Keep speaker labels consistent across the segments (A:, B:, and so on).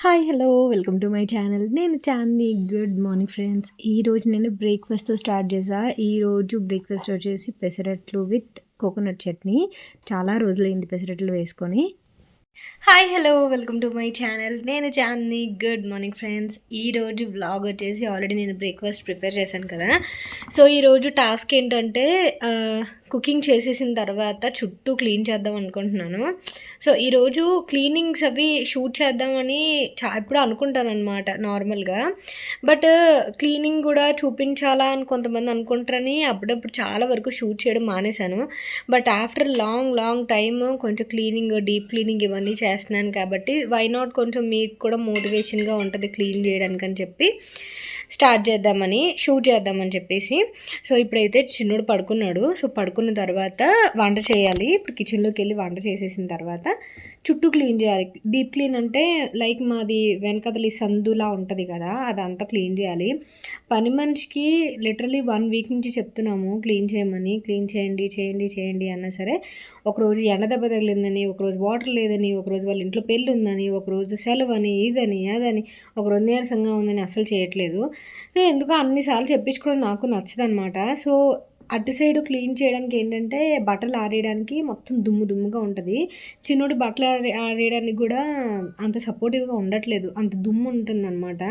A: Hi! Hello! Welcome to my channel. నేను Chandini. Good morning friends. ఈరోజు నేను బ్రేక్‌ఫాస్ట్‌తో స్టార్ట్ చేశా. ఈరోజు బ్రేక్‌ఫాస్ట్ వచ్చేసి పెసరట్లు విత్ కోకోనట్ చట్నీ. చాలా రోజులైంది పెసరట్లు వేసుకొని. Hi! Hello! Welcome to my channel. నేను చాందిని. Good morning friends. ఈరోజు వ్లాగ్ వచ్చేసి ఆల్రెడీ నేను బ్రేక్‌ఫాస్ట్ ప్రిపేర్ చేశాను కదా! సో, ఈరోజు టాస్క్ ఏంటంటే కుకింగ్ చేసేసిన తర్వాత చుట్టూ క్లీన్ చేద్దాం అనుకుంటున్నాను. సో, ఈరోజు క్లీనింగ్స్ అవి షూట్ చేద్దామని ఎప్పుడూ అనుకుంటాననమాట నార్మల్‌గా. బట్ క్లీనింగ్ గూడా చూపించాలా అని కొంతమంది అనుకుంటారని అప్పుడప్పుడు చాలా వరకు షూట్ చేయడం మానేశాను. బట్ ఆఫ్టర్ లాంగ్ టైమ్ కొంచెం క్లీనింగ్, డీప్ క్లీనింగ్ ఇవన్నీ చేస్తున్నాను కాబట్టి వై నాట్ కొంచెం మీకు కూడా మోటివేషన్‌గా ఉంటది క్లీన్ చేయడానికని చెప్పి షూట్ చేద్దామని చెప్పేసి. సో, ఇప్పుడైతే చిన్నోడు పడుకున్నాడు. సో, పడుకున్న తర్వాత వంట చేయాలి. ఇప్పుడు కిచెన్‌లోకెళ్ళి వంట చేసేసిన తర్వాత చుట్టూ క్లీన్ చేయాలి. డీప్ క్లీన్ అంటే లైక్ మాది వెనకాతల ఈ సందులా ఉంటది కదా! అదంతా క్లీన్ చేయాలి. పని మనిషికి లిటరల్లీ 1 వీక్ నుంచి చెప్తున్నాము క్లీన్ చేయమని. క్లీన్ చేయండి అన్నా సరే, ఒకరోజు ఎండ దెబ్బ తగిలిందని, ఒకరోజు వాటర్ లేదని, ఒకరోజు వాళ్ళ ఇంట్లో పెళ్ళుందని, ఒకరోజు సెలవని, ఇదని, అదని, ఒకరోజు నీరసంగా ఉందని అస్సలు చేయట్లేదు. సో, ఎందుకో అన్ని సార్లు చెప్పించుకోవడం నాకు నచ్చదనమాట. సో, అటు సైడు క్లీన్ చేయడానికి ఏంటంటే, బట్టలు ఆరేయడానికి మొత్తం దుమ్ముగా ఉంటది. చిన్నోడు బట్టలు ఆరేయడానికి గూడా అంత సపోర్టివ్‌గా ఉండట్లేదు. అంత దుమ్ము ఉంటుందనమాట.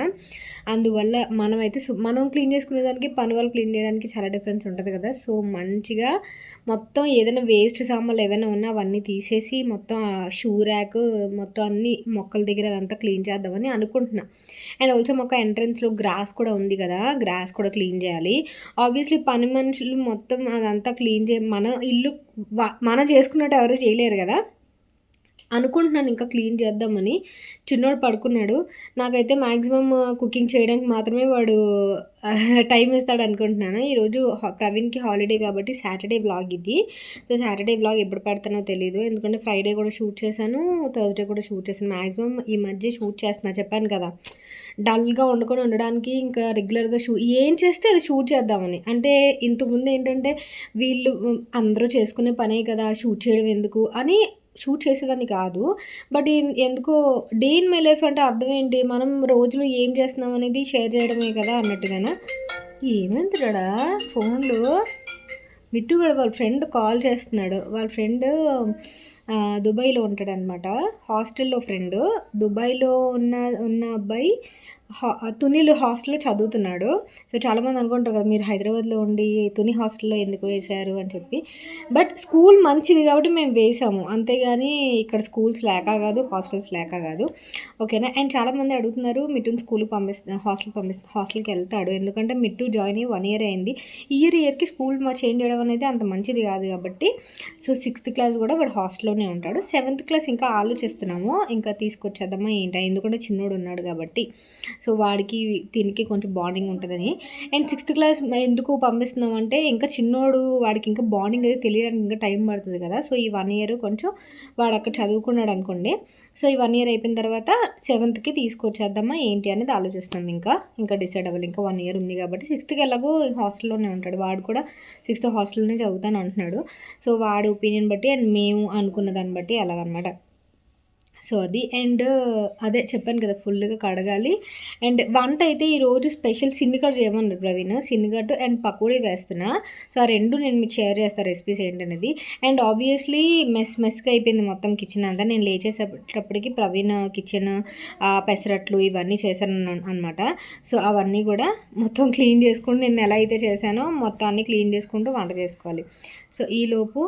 A: అందువల్ల మనమైతే మనం క్లీన్ చేసుకునేదానికి, పని వాళ్ళు క్లీన్ చేయడానికి చాలా డిఫరెన్స్ ఉంటది కదా! సో, మంచిగా మొత్తం ఏదైనా వేస్ట్ సామాన్లు ఏవైనా ఉన్నా అవన్నీ తీసేసి, మొత్తం ఆ షూ ర్యాక్ మొత్తం అన్నీ మొక్కల దగ్గర అదంతా క్లీన్ చేద్దామని అనుకుంటున్నా. అండ్ ఆల్సో మాకు ఎంట్రన్స్‌లో గ్రాస్ కూడా ఉంది కదా! గ్రాస్ కూడా క్లీన్ చేయాలి. ఆబ్వియస్లీ పని మనుషులు మొత్తం అదంతా క్లీన్ మన ఇల్లు మనం చేసుకున్నట్టు ఎవరు చేయలేరు కదా! అనుకుంటున్నాను ఇంకా క్లీన్ చేద్దామని. చిన్నోడు పడుకున్నాడు. నాకైతే మాక్సిమం కుకింగ్ చేయడానికి మాత్రమే వాడు టైం ఇస్తాడనుకుంటున్నాను. ఈరోజు ప్రవీణ్‌కి హాలిడే కాబట్టి సాటర్డే వ్లాగ్ ఇది. సో, సాటర్డే వ్లాగ్ ఎప్పుడు పెడతానో తెలీదు. ఎందుకంటే ఫ్రైడే కూడా షూట్ చేశాను. థర్స్‌డే కూడా షూట్ చేశాను. మాక్సిమం ఈ మధ్య షూట్ చేస్తున్నా చెప్పాను కదా! డల్‌గా వండుకొని ఉండడానికి ఇంకా రెగ్యులర్‌గా ఏం చేస్తే అది షూట్ చేద్దామని. అంటే ఇంతకుముందు ఏంటంటే వీళ్ళు అందరూ చేసుకునే పనే కదా! షూట్ చేయడం ఎందుకు అని షూట్ చేసేదాన్ని కాదు. బట్ ఎందుకో డే ఇన్ మై లైఫ్ అంటే అర్థం ఏంటి? మనం రోజులో ఏం చేస్తున్నాం అనేది షేర్ చేయడమే కదా అన్నట్టుగాన. ఏమైందిరాడా ఫోన్‌లో? మిట్టు గూడా వాళ్ళ ఫ్రెండ్ కాల్ చేస్తున్నాడు. వాళ్ళ ఫ్రెండ్ దుబాయ్‌లో ఉంటాడనమాట. హాస్టల్‌లో ఫ్రెండు. దుబాయ్‌లో ఉన్న ఉన్న అబ్బాయి తునిలో హాస్టల్‌లో చదువుతున్నాడు. సో, చాలామంది అనుకుంటారు కదా! మీరు హైదరాబాద్‌లో ఉండి తుని హాస్టల్‌లో ఎందుకు వేశారు అని చెప్పి. బట్ స్కూల్ మంచిది కాబట్టి మేము వేశాము. అంతేగాని ఇక్కడ స్కూల్స్ లేక కాదు, హాస్టల్స్ లేక కాదు. ఓకేనా. అండ్ చాలామంది అడుగుతున్నారు మిట్టుని స్కూల్‌కి హాస్టల్‌కెళ్తాడు. ఎందుకంటే మిట్టు జాయిన్ అయ్యి 1 ఇయర్ అయింది. ఇయర్‌కి స్కూల్ చేంజ్ చేయడం అనేది అంత మంచిది కాదు కాబట్టి, సో, 6థ్ క్లాస్ కూడా వాడు హాస్టల్‌లోనే ఉంటాడు. 7థ్ క్లాస్ ఇంకా ఆలోచిస్తున్నాము. ఇంకా తీసుకొచ్చేద్దామా ఏంటా? ఎందుకంటే చిన్నోడు ఉన్నాడు కాబట్టి. సో, వాడికి దీనికి కొంచెం బాండింగ్ ఉంటదని. అండ్ 6థ్ క్లాస్ ఎందుకు పంపిస్తున్నామంటే ఇంకా చిన్నోడు వాడికి ఇంకా బాండింగ్ అది తెలియడానికి ఇంకా టైం పడుతుంది కదా! సో, ఈ 1 ఇయర్ కొంచెం వాడు అక్కడ చదువుకున్నాడు అనుకోండి. సో, ఈ 1 ఇయర్ అయిపోయిన తర్వాత 7థ్‌కి తీసుకొచ్చేద్దామా ఏంటి అనేది ఆలోచిస్తున్నాం ఇంకా డిసైడ్ అవ్వాలి. ఇంకా 1 ఇయర్ ఉంది కాబట్టి 6థ్‌కి ఎలాగో హాస్టల్‌లోనే ఉంటాడు. వాడు కూడా 6థ్ హాస్టల్‌లోనే చదువుతాను అంటున్నాడు. సో, వాడి ఒపీనియన్ బట్టి అండ్ మేము అనుకున్న దాన్ని బట్టి అలాగనమాట. సో, అది. అండ్ అదే చెప్పాను కదా! ఫుల్‌గా కడగాలి. అండ్ వంట అయితే ఈరోజు స్పెషల్ సిన్నిగడ్డ చేయమన్నాడు ప్రవీణ్. సిన్నిగడ్డ అండ్ పకోడీ వేస్తున్నా. సో, ఆ 2 నేను మీకు షేర్ చేస్తా రెసిపీస్ ఏంటనేది. అండ్ ఆబ్వియస్లీ మెస్‌గా అయిపోయింది మొత్తం కిచెన్ అంతా. నేను లేచేసేటప్పటికి ప్రవీణ్ కిచెన్ పెసరట్లు ఇవన్నీ చేశాను అనమాట. సో, అవన్నీ కూడా మొత్తం క్లీన్ చేసుకొని నేను ఎలా అయితే చేశానో మొత్తం అన్నీ క్లీన్ చేసుకుంటూ వంట చేసుకోవాలి. సో, ఈలోపు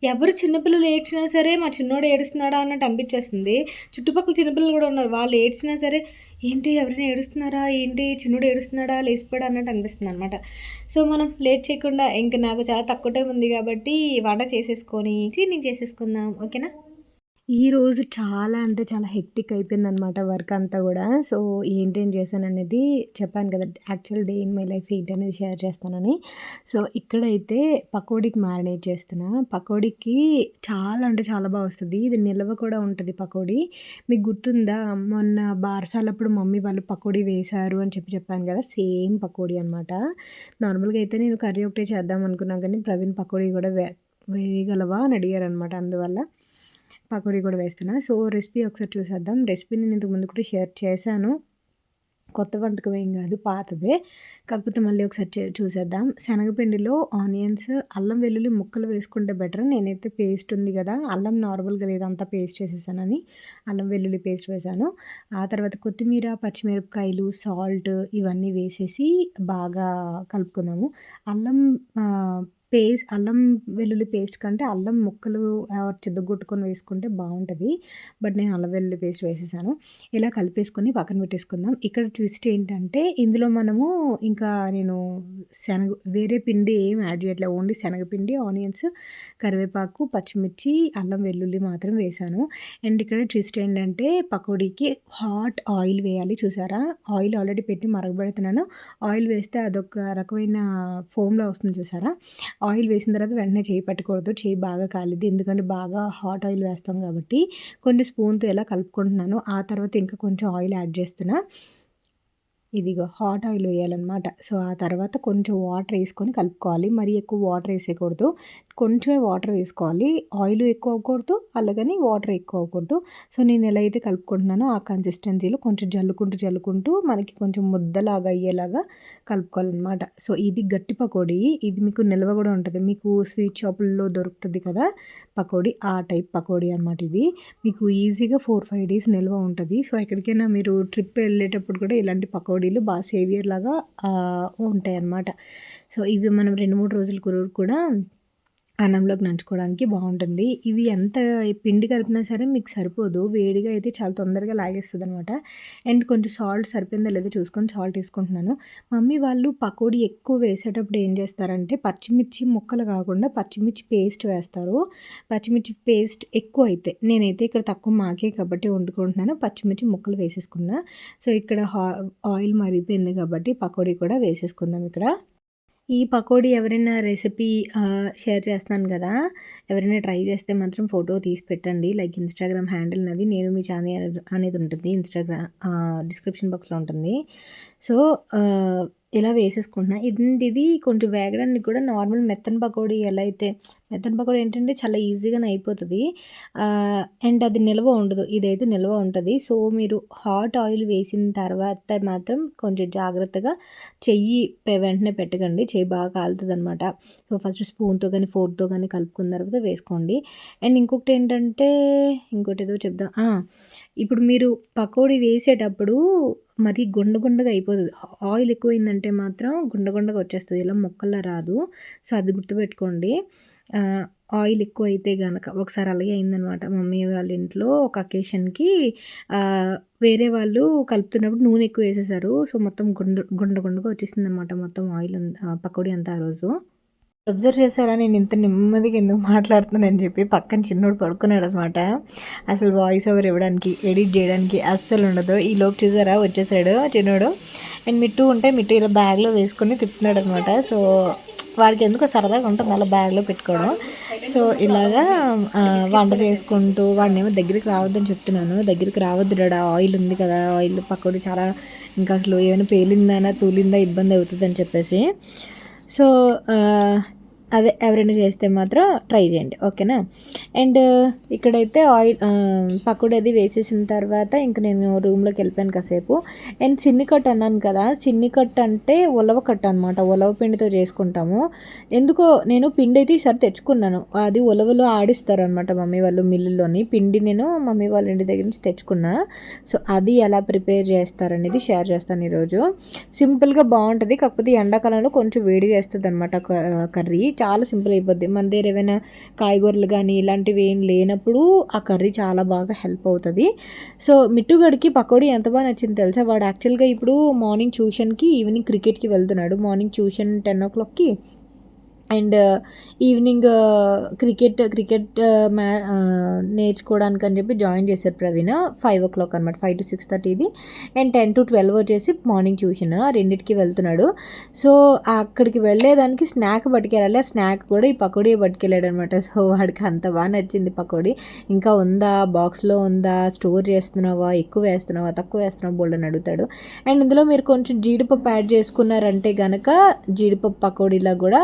A: ఎవరు చిన్నపిల్లలు ఏడ్చినా సరే, మా చిన్నోడు ఏడుస్తున్నాడా అన్నట్టు అనిపిచ్చేస్తుంది. చుట్టుపక్కల చిన్నపిల్లలు గూడా ఉన్నారు. వాళ్ళు ఏడ్చినా సరే, ఏంటి ఎవరైనా ఏడుస్తున్నారా? ఏంటి చిన్నోడు ఏడుస్తున్నాడా? లేసిపోయాడా అన్నట్టు అనిపిస్తుందనమాట. సో, మనం లేట్ చేయకుండా ఇంక నాకు చాలా తక్కువ టైం ఉంది గాబట్టి వంట చేసేసుకొని క్లీనింగ్ చేసేసుకుందాం. ఓకేనా? ఈరోజు చాలా అంటే చాలా హెక్టిక్ అయిపోయిందనమాట వర్క్ అంతా గూడా. సో, ఏంటేం చేశాననేది చెప్పాను కదా! Actual day in my life ఏంటనేది షేర్ చేస్తానని. సో, ఇక్కడైతే పకోడీకి మ్యారినేట్ చేస్తున్నా. పకోడీకి చాలా అంటే చాలా బా వస్తది. ఇది నిల్వ కూడా ఉంటది పకోడీ. మీకు గుర్తుందా? మొన్న బారసాలప్పుడు మమ్మీ వాళ్ళు పకోడీ వేశారు అని చెప్పాను కదా! సేమ్ పకోడీ అనమాట. నార్మల్‌గా అయితే నేను కర్రీ ఒకటే చేద్దాం అనుకున్నా కానీ ప్రవీణ్ పకోడీ గూడా వేయగలవా అని అడిగారనమాట. అందువల్ల పకోడీ కూడా వేస్తున్నా. సో, రెసిపీ ఒకసారి చూసేద్దాం. రెసిపీ నేను ఇంతకు ముందు కూడా షేర్ చేశాను. కొత్త వంటకం ఏం కాదు, పాతదే. కాకపోతే మళ్ళీ ఒకసారి చూసేద్దాం. శనగపిండిలో ఆనియన్స్, అల్లం వెల్లుల్లి ముక్కలు వేసుకుంటే బెటర్. నేనైతే పేస్ట్ ఉంది కదా, అల్లం నార్మల్గా లేదంతా పేస్ట్ చేసేసానని అల్లం వెల్లుల్లి పేస్ట్ వేసాను. ఆ తర్వాత కొత్తిమీర, పచ్చిమిరపకాయలు, సాల్ట్ ఇవన్నీ వేసేసి బాగా కలుపుకుందాము. అల్లం అల్లం వెల్లుల్లి పేస్ట్ కంటే అల్లం ముక్కలు చితగ్గొట్టుకొని వేసుకుంటే బాగుంటుంది. బట్ నేను అల్లం వెల్లుల్లి పేస్ట్ వేసేసాను. ఇలా కలిపేసుకొని పక్కన పెట్టేసుకుందాం. ఇక్కడ ట్విస్ట్ ఏంటంటే ఇందులో మనము ఇంకా నేను వేరే పిండి ఏం యాడ్ చేయట్లేదు. ఓన్లీ శనగపిండి, ఆనియన్స్, కరివేపాకు, పచ్చిమిర్చి, అల్లం వెల్లుల్లి మాత్రం వేసాను. అండ్ ఇక్కడ ట్విస్ట్ ఏంటంటే పకోడీకి హాట్ ఆయిల్ వేయాలి. చూసారా, ఆయిల్ ఆల్రెడీ పెట్టి మరగబెడుతున్నాను. ఆయిల్ వేస్తే అదొక రకమైన ఫోమ్లో వస్తుంది చూసారా. ఆయిల్ వేసిన తర్వాత వెంటనే చేయి పట్టకూడదు, చేయి బాగా కాలిద్ది. ఎందుకంటే బాగా హాట్ ఆయిల్ వేస్తాం కాబట్టి కొన్ని స్పూన్తో ఇలా కలుపుకుంటున్నాను. ఆ తర్వాత ఇంకా కొంచెం ఆయిల్ యాడ్ చేస్తున్నా. ఇదిగో హాట్ ఆయిల్ వేయాలన్నమాట. సో, ఆ తర్వాత కొంచెం వాటర్ వేసుకొని కలుపుకోవాలి. మరీ ఎక్కువ వాటర్ వేసేయకూడదు, కొంచెమే వాటర్ వేసుకోవాలి. ఆయిల్ ఎక్కువ అవ్వకూడదు, అలాగని వాటర్ ఎక్కువ అవ్వకూడదు. సో, నేను ఎలా అయితే కలుపుకుంటున్నానో ఆ కన్సిస్టెన్సీలో కొంచెం జల్లుకుంటూ మనకి కొంచెం ముద్దలాగా అయ్యేలాగా కలుపుకోవాలన్నమాట. సో, ఇది గట్టి పకోడీ. ఇది మీకు నిల్వ కూడా ఉంటుంది. మీకు స్వీట్ షాపుల్లో దొరుకుతుంది కదా పకోడీ, ఆ టైప్ పకోడీ అనమాట ఇది. మీకు ఈజీగా 4-5 డేస్ నిల్వ ఉంటుంది. సో, ఎక్కడికైనా మీరు ట్రిప్ వెళ్ళేటప్పుడు కూడా ఇలాంటి పకోడీలు బాగా సేవియర్ లాగా ఉంటాయి అన్నమాట. సో, ఇవి మనం 2-3 రోజుల కూడా అన్నంలోకి నంచుకోవడానికి బాగుంటుంది. ఇవి ఎంత పిండి కలిపినా సరే మీకు సరిపోదు. వేడిగా అయితే చాలా తొందరగా లాగేస్తుందనమాట. అండ్ కొంచెం సాల్ట్ సరిపోయిందో లేదో చూసుకొని సాల్ట్ వేసుకుంటున్నాను. మమ్మీ వాళ్ళు పకోడీ ఎక్కువ వేసేటప్పుడు ఏం చేస్తారంటే పచ్చిమిర్చి ముక్కలు కాకుండా పచ్చిమిర్చి పేస్ట్ వేస్తారు. పచ్చిమిర్చి పేస్ట్ ఎక్కువ అయితే, నేనైతే ఇక్కడ తక్కువ మాకే కాబట్టి వండుకుంటున్నాను. పచ్చిమిర్చి ముక్కలు వేసేసుకున్నా. సో, ఇక్కడ ఆయిల్ మరిగిపోయింది కాబట్టి పకోడీ కూడా వేసేసుకుందాం ఇక్కడ. ఈ పకోడీ ఎవరైనా రెసిపీ షేర్ చేస్తాను కదా, ఎవరైనా ట్రై చేస్తే మాత్రం ఫోటో తీసి పెట్టండి. లైక్ ఇన్స్టాగ్రామ్ హ్యాండిల్ నాది, నేను మీ ఛానల్ అనేది ఉంటుంది. ఇన్స్టాగ్రామ్ డిస్క్రిప్షన్ బాక్స్లో ఉంటుంది. సో, ఇలా వేసేసుకుంటున్నా. ఇది కొంచెం వేగడానికి కూడా నార్మల్ మెత్తన్ పకోడీ ఎలా అయితే, మెత్తన్ పకోడీ ఏంటంటే చాలా ఈజీగానే అయిపోతుంది. అండ్ అది నిల్వ ఉండదు, ఇదైతే నిల్వ ఉంటుంది. సో, మీరు హాట్ ఆయిల్ వేసిన తర్వాత మాత్రం కొంచెం జాగ్రత్తగా చెయ్యి వెంటనే పెట్టకండి, చెయ్యి బాగా కాలుతుంది అనమాట. సో, ఫస్ట్ స్పూన్తో కానీ ఫోర్క్తో కానీ కలుపుకున్న తర్వాత వేసుకోండి. అండ్ ఇంకొకటి ఏంటంటే, ఇంకోటి ఏదో చెప్దాం. ఇప్పుడు మీరు పకోడీ వేసేటప్పుడు మరి గుండగా అయిపోతుంది. ఆయిల్ ఎక్కువైందంటే మాత్రం గుండగా వచ్చేస్తుంది, ఇలా మొక్కల్లా రాదు. సో, అది గుర్తుపెట్టుకోండి. ఆయిల్ ఎక్కువ అయితే కనుక, ఒకసారి అలాగే అయిందనమాట మమ్మీ వాళ్ళ ఇంట్లో. ఒక అకేషన్కి వేరే వాళ్ళు కలుపుతున్నప్పుడు నూనె ఎక్కువ వేసేసారు. సో, మొత్తం గుండగా వచ్చేసింది అనమాట మొత్తం ఆయిల్ పకోడీ అంతా ఆ రోజు. అబ్జర్వ్ చేశారా నేను ఇంత నెమ్మదిగా ఎందుకు మాట్లాడుతున్నానని చెప్పి. పక్కన చిన్నోడు పడుకున్నాడు అనమాట. అసలు వాయిస్ ఓవర్ ఇవ్వడానికి, ఎడిట్ చేయడానికి అస్సలు ఉండదు. ఈ లోపు చూసారా వచ్చేసాడు చిన్నోడు. అండ్ మిట్టు ఉంటే మిట్టు ఇలా బ్యాగ్లో వేసుకొని తిప్పుతున్నాడు అనమాట. సో, వాడికి ఎందుకో సరదాగా ఉంటుంది అలా బ్యాగ్లో పెట్టుకోవడం. సో, ఇలాగా వంట చేసుకుంటూ వాడినేమో దగ్గరికి రావద్దని చెప్తున్నాను. దగ్గరికి రావద్దు డాడా, ఆయిల్ ఉంది కదా, ఆయిల్ పకోడీ చాలా ఇంకా అసలు ఏమైనా పేలిందా తూలిందా ఇబ్బంది అవుతుందని చెప్పేసి. సో, అదే ఎవరైనా చేస్తే మాత్రం ట్రై చేయండి, ఓకేనా. అండ్ ఇక్కడైతే ఆయిల్ పకోడీ అది వేసేసిన తర్వాత ఇంక నేను రూమ్లోకి వెళ్ళిపోయాను కాసేపు. అండ్ సిన్నికట్ అన్నాను కదా, సిన్నికట్ అంటే ఉలవకట్ట అనమాట. ఉలవ పిండితో చేసుకుంటాము. ఎందుకో నేను పిండి అయితే ఈసారి తెచ్చుకున్నాను. అది ఉలవలో ఆడిస్తారు అనమాట మమ్మీ వాళ్ళు మిల్లులోని. పిండి నేను మమ్మీ వాళ్ళ ఇంటి దగ్గర నుంచి తెచ్చుకున్నా. సో, అది ఎలా ప్రిపేర్ చేస్తారనేది షేర్ చేస్తాను ఈరోజు. సింపుల్గా బాగుంటుంది, కాకపోతే ఎండాకాలంలో కొంచెం వేడి చేస్తుంది అనమాట కర్రీ. చాలా సింపుల్ అయిపోద్ది. మన దగ్గర ఏమైనా కాయగూరలు కానీ ఇలాంటివి ఏం లేనప్పుడు ఆ కర్రీ చాలా బాగా హెల్ప్ అవుతుంది. సో, మిట్టుగడికి పకోడీ ఎంత బాగా నచ్చింది తెలుసా. వాడు యాక్చువల్గా ఇప్పుడు మార్నింగ్ ట్యూషన్కి, ఈవినింగ్ క్రికెట్కి వెళ్తున్నాడు. మార్నింగ్ ట్యూషన్ 10 o'clockకి అండ్ ఈవినింగ్ క్రికెట్ నేర్చుకోవడానికి అని చెప్పి జాయిన్ చేశారు ప్రవీణ. 5 o'clock అనమాట, 5 to 6:30 అండ్ 10 to 12 వచ్చేసి మార్నింగ్ ట్యూషన్. రెండింటికి వెళ్తున్నాడు. సో, అక్కడికి వెళ్ళేదానికి స్నాక్ పట్టుకెళ్ళాలి. ఆ స్నాక్ కూడా ఈ పకోడీ పట్టుకెళ్ళాడు అనమాట. సో, వాడికి అంత బాగా నచ్చింది పకోడీ. ఇంకా ఉందా, బాక్స్లో ఉందా, స్టోర్ చేస్తున్నావా, ఎక్కువ వేస్తున్నావా తక్కువ వేస్తున్నావా బోల్డ్ అని అడుగుతాడు. అండ్ ఇందులో మీరు కొంచెం జీడిపప్పు యాడ్ చేసుకున్నారంటే కనుక జీడిపప్పు పకోడీలా కూడా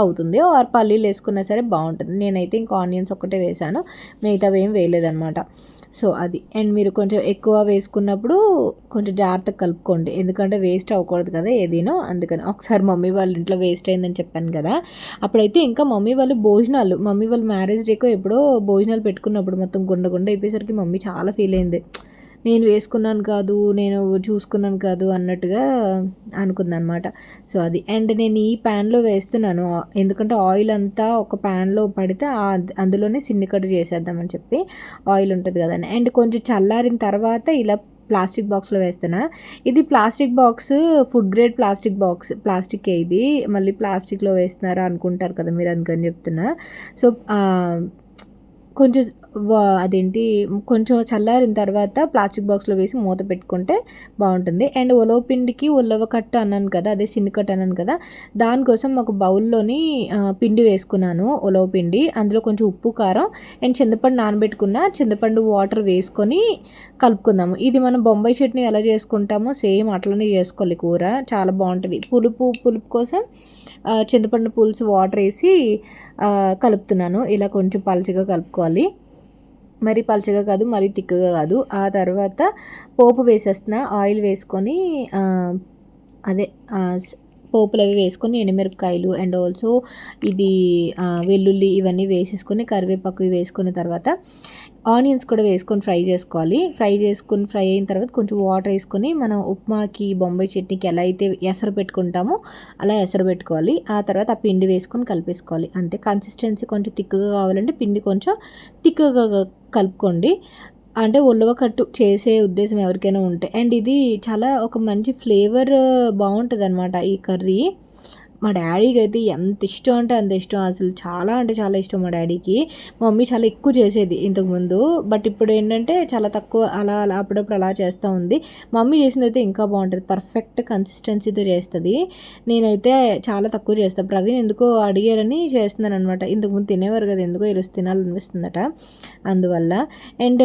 A: అవుతుంది. ఆర్ పల్లీలు వేసుకున్నా సరే బాగుంటుంది. నేనైతే ఇంకా ఆనియన్స్ ఒక్కటే వేసాను, మిగతావి ఏం వేయలేదన్నమాట. సో అది. అండ్ మీరు కొంచెం ఎక్కువ వేసుకున్నప్పుడు కొంచెం జాగ్రత్తగా కలుపుకోండి, ఎందుకంటే వేస్ట్ అవ్వకూడదు కదా ఏదీనో. అందుకని ఒకసారి మమ్మీ వాళ్ళ ఇంట్లో వేస్ట్ అయిందని చెప్పాను కదా, అప్పుడైతే ఇంకా మమ్మీ వాళ్ళు మమ్మీ వాళ్ళు మ్యారేజ్ డేకో ఎప్పుడో భోజనాలు పెట్టుకున్నప్పుడు మొత్తం గుండ గుండ అయిపోయేసరికి మమ్మీ చాలా ఫీల్ అయింది. నేను వేసుకున్నాను కాదు, నేను చూసుకున్నాను కాదు అన్నట్టుగా అనుకుందనమాట. సో అది. అండ్ నేను ఈ ప్యాన్లో వేస్తున్నాను, ఎందుకంటే ఆయిల్ అంతా ఒక ప్యాన్లో పడితే అందులోనే సిన్నికట్టు చేసేద్దామని చెప్పి, ఆయిల్ ఉంటుంది కదండి. అండ్ కొంచెం చల్లారిన తర్వాత ఇలా ప్లాస్టిక్ బాక్స్లో వేస్తున్నా. ఇది plastic box, food grade plastic ఇది, మళ్ళీ ప్లాస్టిక్లో వేస్తున్నారా అనుకుంటారు కదా మీరు, అందుకని చెప్తున్నా. సో కొంచెం కొంచెం చల్లారిన తర్వాత ప్లాస్టిక్ బాక్స్లో వేసి మూత పెట్టుకుంటే బాగుంటుంది. అండ్ ఉలవపిండికి ఉలవకట్ట అన్నాను కదా, అదే సిన్నికట్ట అన్నాను కదా, దానికోసం ఒక బౌల్లోని పిండి వేసుకున్నాను, ఉలవపిండి. అందులో కొంచెం ఉప్పు, కారం అండ్ చింతపండు నానబెట్టుకున్న చింతపండు వాటర్ వేసుకొని కలుపుకుందాము. ఇది మనం బొంబాయి చట్నీ ఎలా చేసుకుంటామో సేమ్ అట్లనే చేసుకోవాలి. కూర చాలా బాగుంటుంది. పులుపు కోసం చింతపండు పులుసు వాటర్ వేసి కలుపుతున్నాను. ఇలా కొంచెం పలుచగా కలుపుకోవాలి, మరీ పలుచగా కాదు, మరీ తిక్కగా కాదు. ఆ తర్వాత పోపు వేసేస్తున్నా, ఆయిల్ వేసుకొని అదే పోపులు అవి వేసుకొని ఎండుమిరపకాయలు అండ్ ఆల్సో ఇది వెల్లుల్లి ఇవన్నీ వేసేసుకొని కరివేపాకు వేసుకున్న తర్వాత ఆనియన్స్ కూడా వేసుకొని ఫ్రై చేసుకోవాలి. ఫ్రై అయిన తర్వాత కొంచెం వాటర్ వేసుకొని మనం ఉప్మాకి, బొంబాయి చట్నీకి ఎలా అయితే ఎసరు పెట్టుకుంటామో అలా ఎసరు పెట్టుకోవాలి. ఆ తర్వాత ఆ పిండి వేసుకొని కలిపేసుకోవాలి. అంతే. కన్సిస్టెన్సీ కొంచెం తిక్కుగా కావాలంటే పిండి కొంచెం తిక్కుగా కలుపుకోండి, అంటే ఉలవకట్టు చేసే ఉద్దేశం ఎవరికైనా ఉంటే. అండ్ ఇది చాలా ఒక మంచి ఫ్లేవర్ బాగుంటుంది అనమాట ఈ కర్రీ. మా డాడీకి అయితే ఎంత ఇష్టం అంటే అంత ఇష్టం, అసలు చాలా అంటే చాలా ఇష్టం మా డాడీకి. మా మమ్మీ చాలా ఎక్కువ చేసేది ఇంతకుముందు, బట్ ఇప్పుడు ఏంటంటే చాలా తక్కువ, అలా అప్పుడప్పుడు అలా చేస్తూ ఉంది. మమ్మీ చేసింది అయితే ఇంకా బాగుంటుంది, పర్ఫెక్ట్ కన్సిస్టెన్సీతో చేస్తుంది. నేనైతే చాలా తక్కువ చేస్తాను. ప్రవీణ్ ఎందుకో అడిగారని చేస్తున్నాను అనమాట. ఇంతకుముందు తినేవారు కదా, ఎందుకో ఈరోజు తినాలనిపిస్తుందట, అందువల్ల. అండ్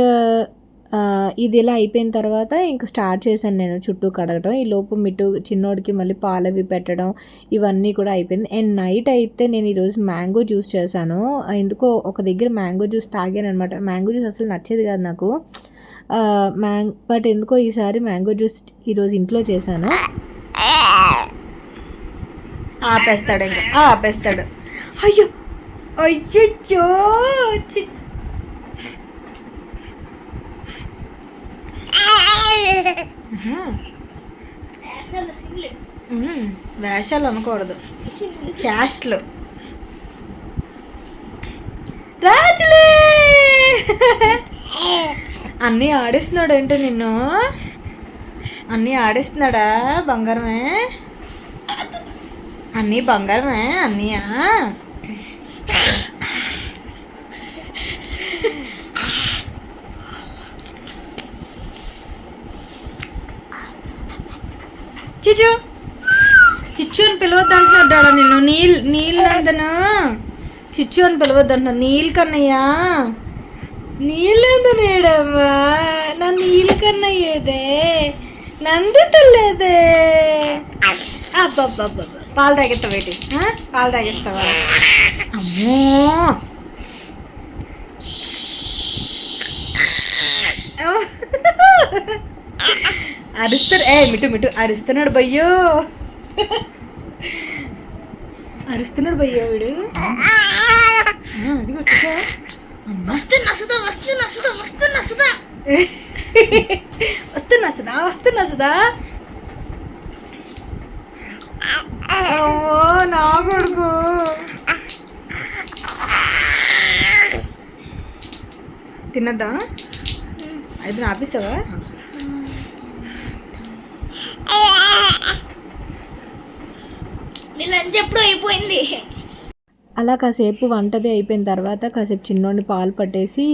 A: ఇది ఇలా అయిపోయిన తర్వాత ఇంకా స్టార్ట్ చేశాను నేను చుట్టూ కడగడం. ఈ లోపు చిన్నోడికి మళ్ళీ పాలవి పెట్టడం ఇవన్నీ కూడా అయిపోయింది. అండ్ నైట్ అయితే నేను ఈరోజు మ్యాంగో జ్యూస్ చేశాను. ఎందుకో ఒక దగ్గర మ్యాంగో జ్యూస్ తాగాను అనమాట. మ్యాంగో జ్యూస్ అసలు నచ్చేది కాదు నాకు, బట్ ఎందుకో ఈసారి మ్యాంగో జ్యూస్ ఈరోజు ఇంట్లో చేశాను. ఆపేస్తాడు. అయ్యో అయ్యో వేషాలు అనకూడదు, చేష్టలు. రాజులే అన్నీ ఆడిస్తున్నాడు అంటే నిన్ను, అన్నీ ఆడిస్తున్నాడా? బంగారమే, అన్నీ బంగారమే, అన్నీయా? చిచ్చు అని పిలవద్దు అంటున్నాడు నిన్ను. నీళ్ళందనా చిచ్చు అని పిలవద్దు అంటున్నాడు. నీళ్ళు కన్నయ్యా, నీళ్ళందనేడమ్మా, నా నీళ్ళ కన్నయ్యేదే, నందుతలేదే. అబ్బబ్బబ్బ, పాలు తాగెత్తావా ఏంటి? పాలు తాగెత్తావా? అమ్మో, అరుస్తాడు. మిటు అరుస్తున్నాడు భయ్యో, వీడు. అది వచ్చా వస్తున్నా సుధా. నా కొడుకు తినద్దా? అయితే ఆపిస్తావా? లంచ్ ఎప్పుడు అయిపోయింది. అలా కాసేపు వంటది అయిపోయిన తర్వాత కాసేపు చిన్నోడిని పాలు పట్టేసి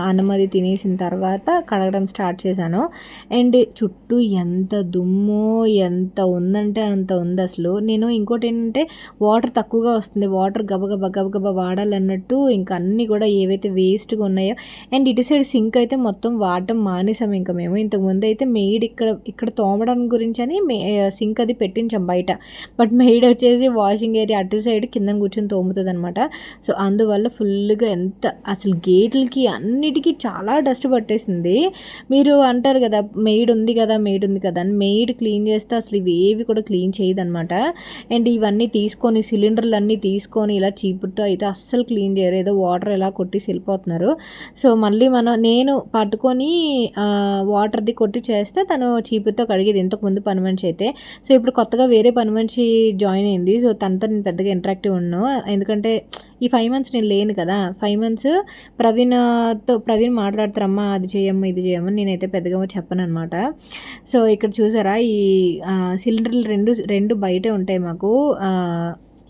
A: అన్నం అది తినేసిన తర్వాత కడగడం స్టార్ట్ చేశాను. అండ్ చుట్టూ ఎంత దుమ్ము ఎంత ఉందంటే అంత ఉంది అసలు. నేను ఇంకోటి ఏంటంటే వాటర్ తక్కువగా వస్తుంది, వాటర్ గబగబా వాడాలన్నట్టు ఇంకా అన్నీ కూడా ఏవైతే వేస్ట్గా ఉన్నాయో. అండ్ ఇటు సైడ్ సింక్ అయితే మొత్తం వాడటం మానేసాం ఇంకా మేము. ఇంతకుముందు అయితే మెయిడ్ ఇక్కడ తోమడానికి గురించి అని సింక్ అది పెట్టించాం బయట. బట్ మెయిడ్ వచ్చేసి వాషింగ్ ఏరియా అటు సైడ్ కింద కూర్చొని తోముతుంది అనమాట. సో అందువల్ల ఫుల్గా ఎంత అసలు గేట్లకి అన్నిటికీ చాలా డస్ట్ పట్టేసింది. మీరు అంటారు కదా మెయిడ్ ఉంది కదా అని. మెయిడ్ క్లీన్ చేస్తే అసలు ఇవేవి కూడా క్లీన్ చేయదనమాట. అండ్ ఇవన్నీ తీసుకొని సిలిండర్లు అన్నీ తీసుకొని ఇలా చీపుతో అయితే అస్సలు క్లీన్ చేయరు, ఏదో వాటర్ ఎలా కొట్టి వెళ్ళిపోతున్నారు. సో మళ్ళీ నేను పట్టుకొని వాటర్ది కొట్టి చేస్తే తను చీపుతో కడిగేది ఇంతకుముందు పని మనిషి అయితే. సో ఇప్పుడు కొత్తగా వేరే పని మనిషి జాయిన్ అయింది. సో తనతో నేను పెద్దగా ఇంటరాక్టివ్ ఉన్నాను, ఎందుకంటే ఈ 5 months నేను లేను కదా. 5 months ప్రవీణ్ మాట్లాడతారమ్మా అది చేయమ్మా ఇది చేయమ్మని, నేనైతే పెద్దగా చెప్పను అనమాట. సో ఇక్కడ చూసారా ఈ సిలిండర్లు రెండు బయటే ఉంటాయి మాకు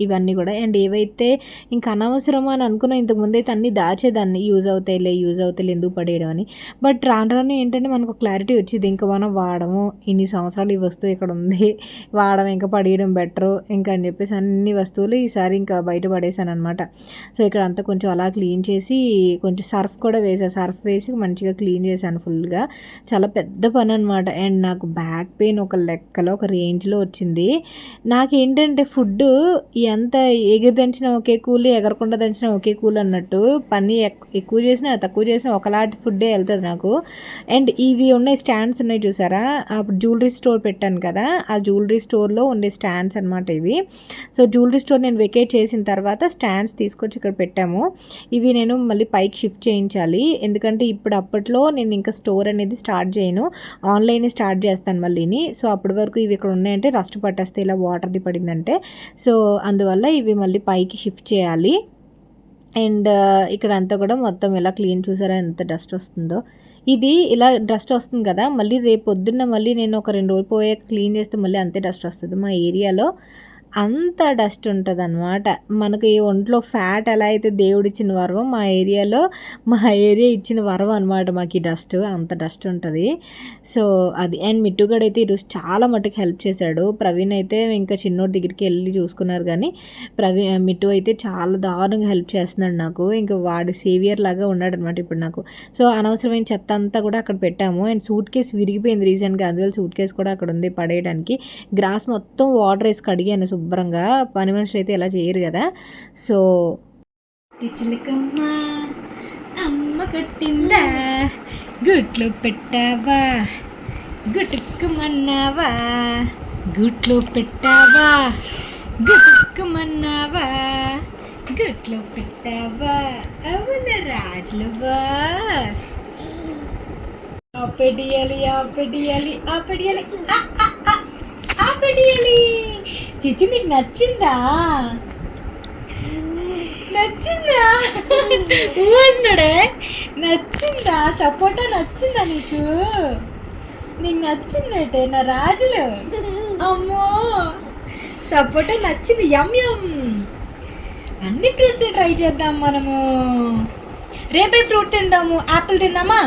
A: ఇవన్నీ కూడా. అండ్ ఏవైతే ఇంకా అనవసరం అని అనుకున్నా ఇంతకుముందు అయితే అన్నీ దాచేదాన్ని, యూజ్ అవుతాయిలే ఎందుకు పడేయడం అని. బట్ రాను ఏంటంటే మనకు క్లారిటీ వచ్చింది, ఇంకా మనం వాడము, ఇన్ని సంవత్సరాలు ఈ వస్తువు ఇక్కడ ఉంది, వాడము, ఇంకా పడేయడం బెటరు ఇంకా అని చెప్పేసి అన్ని వస్తువులు ఈసారి ఇంకా బయట పడేసాను అనమాట. సో ఇక్కడ అంతా కొంచెం అలా క్లీన్ చేసి కొంచెం సర్ఫ్ కూడా వేసాను, సర్ఫ్ వేసి మంచిగా క్లీన్ చేశాను ఫుల్గా. చాలా పెద్ద పని అనమాట. అండ్ నాకు బ్యాక్ పెయిన్ ఒక లెక్కలో ఒక రేంజ్లో వచ్చింది. నాకేంటంటే ఫుడ్ ఎంత ఎగిరి దంచినా ఒకే కూలి, ఎగరకుండా దంచినా ఒకే కూలి అన్నట్టు, పని ఎక్కువ చేసినా తక్కువ చేసినా ఒకలాంటి ఫుడ్డే వెళ్తుంది నాకు. అండ్ ఇవి ఉన్నాయి స్టాండ్స్ ఉన్నాయి చూసారా, అప్పుడు జ్యువెలరీ స్టోర్ పెట్టాను కదా, ఆ జ్యువెలరీ స్టోర్లో ఉండే స్టాండ్స్ అనమాట ఇవి. సో జ్యువెలరీ స్టోర్ నేను వెకేట్ చేసిన తర్వాత స్టాండ్స్ తీసుకొచ్చి ఇక్కడ పెట్టాము. ఇవి నేను మళ్ళీ పైకి షిఫ్ట్ చేయించాలి, ఎందుకంటే అప్పట్లో నేను ఇంకా స్టోర్ అనేది స్టార్ట్ చేయను, ఆన్లైన్ స్టార్ట్ చేస్తాను మళ్ళీని. సో అప్పటి వరకు ఇవి ఇక్కడ ఉన్నాయంటే రస్ట్ పట్టేస్తే ఇలా వాటర్ది పడిందంటే. సో అందువల్ల ఇవి మళ్ళీ పైకి షిఫ్ట్ చేయాలి. అండ్ ఇక్కడ అంతా కూడా మొత్తం ఇలా క్లీన్, చూసారా ఎంత డస్ట్ వస్తుందో. ఇది ఇలా డస్ట్ వస్తుంది కదా, మళ్ళీ రేపు పొద్దున్న మళ్ళీ నేను ఒక 2 రోజులు పోయాక క్లీన్ చేస్తే మళ్ళీ అంతే డస్ట్ వస్తుంది. మా ఏరియాలో అంత డస్ట్ ఉంటుంది అనమాట. మనకి ఒంట్లో ఫ్యాట్ ఎలా అయితే దేవుడిచ్చిన వరం, మా ఏరియా ఇచ్చిన వరం అనమాట మాకు ఈ డస్ట్, అంత డస్ట్ ఉంటుంది. సో అది. అండ్ మిట్టుగాడు అయితే ఈరోజు చాలా మటుకు హెల్ప్ చేశాడు. ప్రవీణ్ అయితే ఇంకా చిన్నోడి దగ్గరికి వెళ్ళి చూసుకున్నారు, కానీ మిట్టు అయితే చాలా దారుణంగా హెల్ప్ చేస్తున్నాడు నాకు. ఇంకా వాడు సేవియర్ లాగా ఉన్నాడు అనమాట ఇప్పుడు నాకు. సో అనవసరమైన చెత్త అంతా కూడా అక్కడ పెట్టాము. అండ్ సూట్ కేసు విరిగిపోయింది రీసెంట్గా, అందువల్ల సూట్ కేసు కూడా అక్కడ ఉంది పడేయడానికి. గ్రాస్ మొత్తం వాటర్ వేసి కడిగాను శుభ్రంగా, పని మనుషులు అయితే ఎలా చేయరు కదా. సో చిలకమ్మ అమ్మ కొట్టిందా, గుట్లో పెట్టావా, గుట్టుకుమన్నావా, గుట్లో పెట్టావా, గుట్టుకుమన్నావా, గుట్లో పెట్టావా, అవున రాజులవా, ఆపెడియాలి ఆపెడియాలి ఆపెడియాలి ఆపెడియాలి. చిచి నీకు నచ్చిందా అన్నాడే, నచ్చిందా సపోటా నచ్చిందా నీకు నచ్చిందేటే నా రాజులు. అమ్మో సపోటా నచ్చింది, యమ్ యమ్. అన్ని ఫ్రూట్స్ ట్రై చేద్దాం మనము. రేపే ఫ్రూట్ తిందాము, యాపిల్ తిందామా,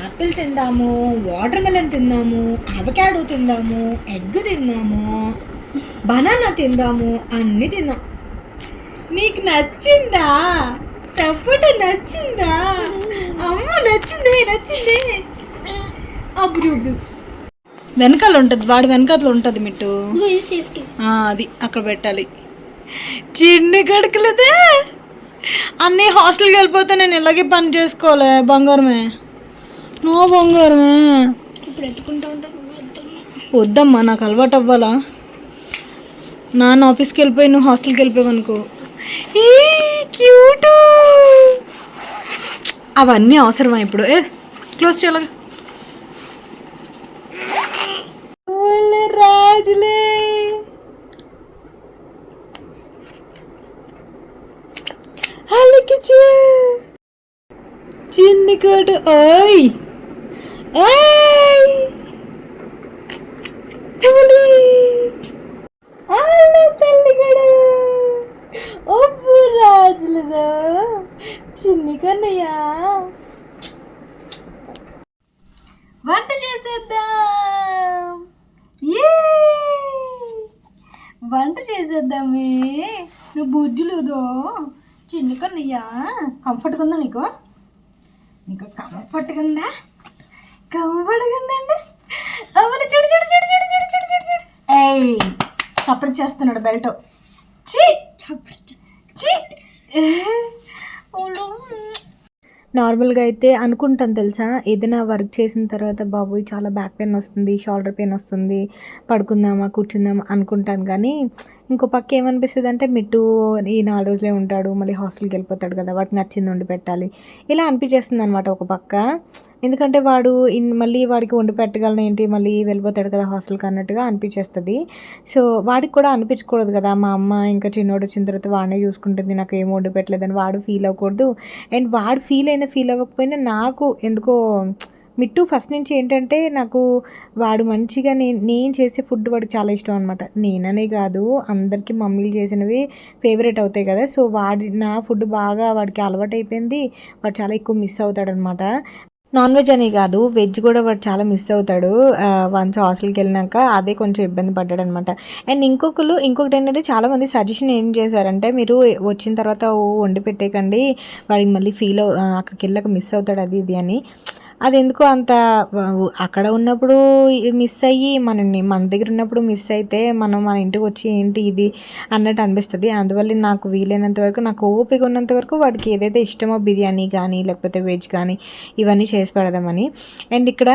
A: యాపిల్ తిందాము, వాటర్ మెలన్ తిందాము, అవకాడో తిందాము, ఎగ్ తిందాము, బనానా తిందాము, అన్నీ తిందాం. నీకు నచ్చిందా సపోటా నచ్చిందా? అమ్మ నచ్చింది అప్పుడు వెనకాల ఉంటుంది, వాడు వెనకాల ఉంటుంది మిట్టు, అది అక్కడ పెట్టాలి. చిన్ని కడుకులదే అన్నీ హాస్టల్కి వెళ్ళిపోతే నేను ఇలాగే పని చేసుకోవాలి. బంగారమే నో బంగారమే, ఇప్పుడు ఎత్తుకుంటా ఉంటాను. వద్దమ్మా నాకు అలవాటు అవ్వాలా. నాన్న ఆఫీస్కి వెళ్ళిపోయి నువ్వు హాస్టల్కి వెళ్ళిపోయావు అనుకో. క్యూట్, అవన్నీ అవసరమా ఇప్పుడు? క్లోజ్ చేయాలి. రాజులే చిన్ని కోటు. ఓయ్ తల్లిగడు, చేసేద్దాం. వంట చేసేద్దామే. నువ్వు బుజ్జులేదో చిన్న కన్నయ్యా. కంఫర్ట్గా ఉందా నీకు? నీకు కంఫర్ట్గా ఉందా? కంఫర్ట్గా ఉందండి. అవును, చూడు చూడు చూడు చూడు చూడు చూడు చూడు చూడు. ఏయ్, చప్పటి చేస్తున్నాడు బెల్ట్. చీ చప్పటి చీ. నార్మల్గా అయితే అనుకుంటాను తెలుసా, ఏదైనా వర్క్ చేసిన తర్వాత బాబోయ్ చాలా బ్యాక్ పెయిన్ వస్తుంది, షోల్డర్ పెయిన్ వస్తుంది, పడుకుందామా కూర్చుందామా అనుకుంటాను. కానీ ఇంకో పక్క ఏమనిపిస్తుంది అంటే మిట్టు ఈ 4 రోజులే ఉంటాడు, మళ్ళీ హాస్టల్కి వెళ్ళిపోతాడు కదా, వాడికి నచ్చింది వండి పెట్టాలి ఇలా అనిపించేస్తుంది అనమాట ఒక పక్క. ఎందుకంటే వాడు మళ్ళీ వాడికి వండి పెట్టగలను ఏంటి, మళ్ళీ వెళ్ళిపోతాడు కదా హాస్టల్కి అన్నట్టుగా అనిపించేస్తుంది. సో వాడికి కూడా అనిపించకూడదు కదా, మా అమ్మ ఇంకా చిన్నోడు వచ్చిన తర్వాత వాడినే చూసుకుంటుంది, నాకు ఏం వండి పెట్టలేదని వాడు ఫీల్ అవ్వకూడదు. అండ్ వాడు ఫీల్ అవ్వకపోయినా నాకు ఎందుకో మిట్టు ఫస్ట్ నుంచి ఏంటంటే నాకు వాడు మంచిగా నేను చేసే ఫుడ్ వాడికి చాలా ఇష్టం అనమాట. నేననే కాదు, అందరికీ మమ్మీలు చేసినవి ఫేవరెట్ అవుతాయి కదా. సో నా ఫుడ్ బాగా వాడికి అలవాటు అయిపోయింది. వాడు చాలా ఎక్కువ మిస్ అవుతాడనమాట. నాన్ వెజ్ అనే కాదు, వెజ్ కూడా వాడు చాలా మిస్ అవుతాడు. వన్స్ హాస్టల్కి వెళ్ళినాక అదే కొంచెం ఇబ్బంది పడ్డాడు అనమాట. అండ్ ఇంకొకటి ఏంటంటే చాలామంది సజెషన్ ఏం చేశారంటే, మీరు వచ్చిన తర్వాత వండి పెట్టేయకండి, వాడికి మళ్ళీ అక్కడికి వెళ్ళాక మిస్ అవుతాడు అది ఇది అని. అది ఎందుకో అంత అక్కడ ఉన్నప్పుడు మిస్ అయ్యి మన దగ్గర ఉన్నప్పుడు మిస్ అయితే మన ఇంటికి వచ్చి ఏంటి ఇది అన్నట్టు అనిపిస్తుంది. అందువల్ల నాకు వీలైనంత వరకు, నాకు ఓపిక ఉన్నంత వరకు వాడికి ఏదైతే ఇష్టమో బిర్యానీ కానీ లేకపోతే వెజ్ కానీ ఇవన్నీ చేసి పెడదామని. అండ్ ఇక్కడ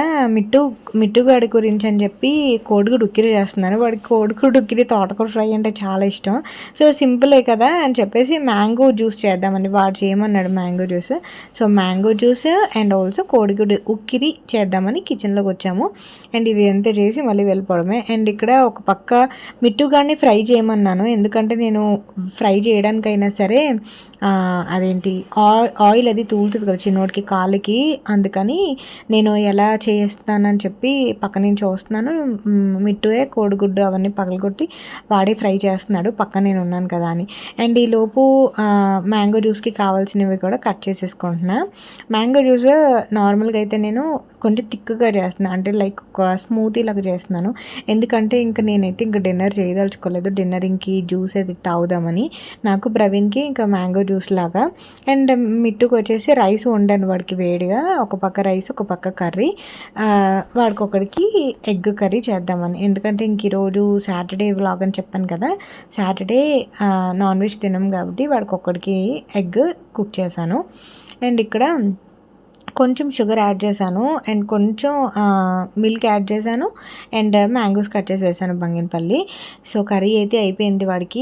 A: మిట్టుగాడి గురించి అని చెప్పి కోడిగుడు ఉక్కిరి చేస్తున్నాను. వాడికి కోడిగుడు ఉక్కిరి తోటకూర ఫ్రై అంటే చాలా ఇష్టం. సో సింపులే కదా అని చెప్పేసి మ్యాంగో జ్యూస్ చేద్దామని వాడు చేయమన్నాడు, mango juice. So mango juice and also కోడిగుడు ఉక్కిరి చేద్దామని కిచెన్లోకి వచ్చాము. అండ్ ఇది ఎంత చేసి మళ్ళీ వెళ్ళిపోవడమే. అండ్ ఇక్కడ ఒక పక్క మిట్టుగాడిని ఫ్రై చేయమన్నాను, ఎందుకంటే నేను ఫ్రై చేయడానికైనా సరే అదేంటి ఆయిల్ అది తూలుతుంది కదా చిన్నోడికి కాలుకి, అందుకని నేను ఎలా చేస్తానని చెప్పి పక్క నుంచి చూస్తున్నాను. మిట్టువే కోడిగుడ్డు అవన్నీ పగలగొట్టి వాడే ఫ్రై చేస్తున్నాడు, పక్క నేను ఉన్నాను కదా అని. అండ్ ఈలోపు మ్యాంగో జ్యూస్కి కావాల్సినవి కూడా కట్ చేసేసుకుంటున్నా. మ్యాంగో జ్యూస్ నార్మల్గా అయితే నేను కొంచెం థిక్గా చేస్తున్నాను, అంటే లైక్ ఒక స్మూతీ లాగా చేస్తున్నాను. ఎందుకంటే నేనైతే ఇంకా డిన్నర్ చేయదలుచుకోలేదు, డిన్నర్ ఇంక జ్యూస్ అయితే తాగుదామని. నాకు ప్రవీణ్కి ఇంకా మ్యాంగో జ్యూస్ లాగా. అండ్ మిట్టుకు వచ్చేసి రైస్ వండాను వాడికి వేడిగా, ఒక పక్క రైస్ ఒక పక్క కర్రీ, వాడికి ఒకడికి ఎగ్ కర్రీ చేద్దామని. ఎందుకంటే ఇంక ఈరోజు సాటర్డే వ్లాగ్ అని చెప్పాను కదా, సాటర్డే నాన్ వెజ్ తినం కాబట్టి వాడికి ఒక్కడికి ఎగ్ కుక్ చేశాను. అండ్ ఇక్కడ కొంచెం షుగర్ యాడ్ చేశాను అండ్ కొంచెం మిల్క్ యాడ్ చేశాను అండ్ మ్యాంగోస్ కట్ చేసి వేసాను బంగినపల్లి. సో కర్రీ అయితే అయిపోయింది. వాడికి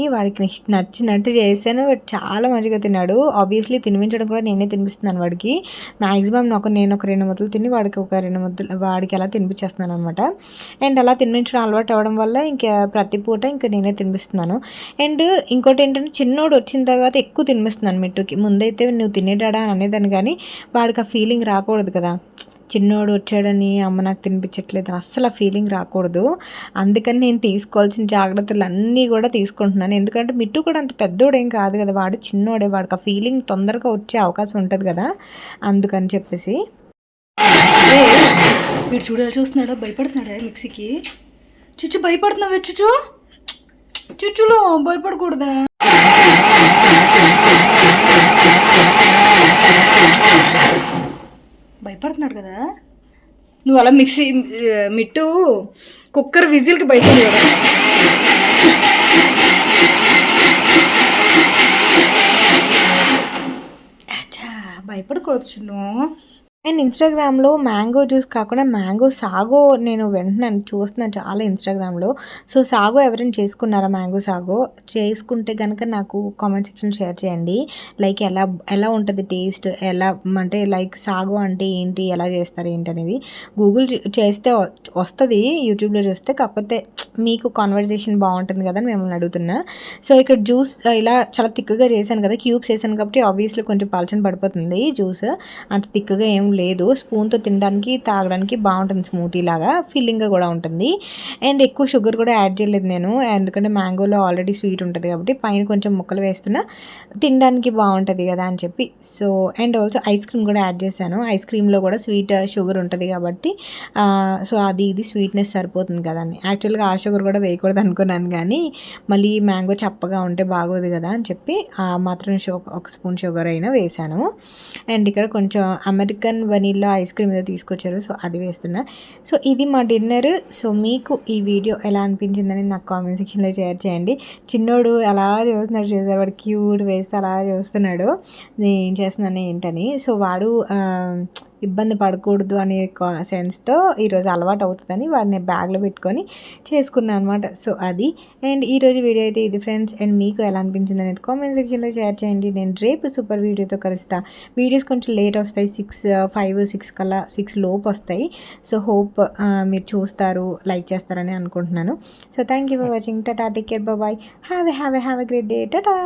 A: నచ్చినట్టు చేశాను, చాలా మంచిగా తిన్నాడు. ఆబ్వియస్లీ తినిపించడం కూడా నేనే తినిపిస్తున్నాను వాడికి. మ్యాక్సిమం నేను ఒక 2 ముద్దలు తిని వాడికి ఒక 2 ముద్దలు వాడికి అలా తినిపించేస్తున్నాను అనమాట. అండ్ అలా తినిపించడం అలవాటు అవ్వడం వల్ల ఇంకా ప్రతి పూట ఇంకా నేనే తినిపిస్తున్నాను. అండ్ ఇంకోటి ఏంటంటే చిన్నోడు వచ్చిన తర్వాత ఎక్కువ తినిపిస్తున్నాను మిట్టుకి. ముందైతే నువ్వు తినేటాడా అని అనేదాన్ని, కానీ వాడికి ఆ ఫీలింగ్ రాకూడదు కదా, చిన్నోడు వచ్చాడని అమ్మ నాకు తినిపించట్లేదు అస్సలు ఆ ఫీలింగ్ రాకూడదు. అందుకని నేను తీసుకోవాల్సిన జాగ్రత్తలు అన్నీ కూడా తీసుకుంటున్నాను. ఎందుకంటే మిట్టు కూడా అంత పెద్దోడేం కాదు కదా, వాడు చిన్నోడే, వాడికి ఆ ఫీలింగ్ తొందరగా వచ్చే అవకాశం ఉంటుంది కదా, అందుకని చెప్పేసి. వీడు చూస్తున్నాడా, భయపడుతున్నాడా మిక్సీకి? చుచ్చు భయపడుతున్నావే చుచ్చులో భయపడకూడదా? భయపడుతున్నాడు కదా, నువ్వు అలా మిట్టు కుక్కర్ విజిల్కి భయపడేవాడు. భయపడకూడదు చిన్ను. అండ్ ఇన్స్టాగ్రామ్లో మ్యాంగో జ్యూస్ కాకుండా మ్యాంగో సాగో నేను వెంటనే చూస్తున్నాను చాలా ఇన్స్టాగ్రామ్లో. సో సాగో ఎవరైనా చేసుకున్నారా, మ్యాంగో సాగో చేసుకుంటే కనుక నాకు కామెంట్ సెక్షన్ షేర్ చేయండి. లైక్ ఎలా ఉంటుంది టేస్ట్, ఎలా అంటే లైక్ సాగో అంటే ఏంటి, ఎలా చేస్తారు ఏంటి అనేది గూగుల్ చేస్తే వస్తుంది, యూట్యూబ్లో చూస్తే. కాకపోతే మీకు కాన్వర్జేషన్ బాగుంటుంది కదా అని మిమ్మల్ని అడుగుతున్నా. సో ఇక్కడ జ్యూస్ ఇలా చాలా థిక్గా చేశాను కదా, క్యూబ్స్ వేసాను కాబట్టి ఆబ్వియస్లీ కొంచెం పల్చని పడిపోతుంది జ్యూస్, అంత థిక్గా ఏం లేదు. స్పూన్తో తినడానికి తాగడానికి బాగుంటుంది, స్మూతీ లాగా ఫిల్లింగ్గా కూడా ఉంటుంది. అండ్ ఎక్కువ షుగర్ కూడా యాడ్ చేయలేదు నేను, ఎందుకంటే మ్యాంగోలో ఆల్రెడీ స్వీట్ ఉంటుంది కాబట్టి పైన కొంచెం ముక్కలు వేస్తున్నా తినడానికి బాగుంటుంది కదా అని చెప్పి. So and also ice cream కూడా యాడ్ చేశాను. ఐస్ క్రీమ్లో కూడా స్వీట్ షుగర్ ఉంటుంది కాబట్టి సో అది ఇది స్వీట్నెస్ సరిపోతుంది కదా అని. యాక్చువల్గా ఆ షుగర్ కూడా వేయకూడదు అనుకున్నాను, కానీ మళ్ళీ మ్యాంగో చప్పగా ఉంటే బాగోదు కదా అని చెప్పి మాత్రం ఒక స్పూన్ షుగర్ అయినా వేసాను. అండ్ ఇక్కడ కొంచెం అమెరికన్ వనీలా ఐస్ క్రీమ్ ఏదో తీసుకొచ్చారు, సో అది వేస్తున్నా. సో ఇది మా డిన్నర్. సో మీకు ఈ వీడియో ఎలా అనిపించిందని నాకు కామెంట్ సెక్షన్లో షేర్ చేయండి. చిన్నోడు అలా చూస్తున్నాడు, చూసారు వాడు క్యూట్ వేస్తే అలా చూస్తున్నాడు నేను ఏం చేస్తున్నాను ఏంటని. సో వాడు ఇబ్బంది పడకూడదు అనే సెన్స్తో ఈరోజు అలవాటు అవుతుందని వాడిని బ్యాగ్లో పెట్టుకొని చేసుకున్నాను అనమాట. సో అది. అండ్ ఈరోజు వీడియో అయితే ఇది ఫ్రెండ్స్. అండ్ మీకు ఎలా అనిపించింది అనేది కామెంట్ సెక్షన్లో షేర్ చేయండి. నేను రేపు సూపర్ వీడియోతో కలుస్తా. వీడియోస్ కొంచెం లేట్ వస్తాయి, 6 కల్లా 6 లోపు వస్తాయి. సో హోప్ మీరు చూస్తారు, లైక్ చేస్తారని అనుకుంటున్నాను. So thank you for watching. Tata, take care, bye, have a great day, Tata.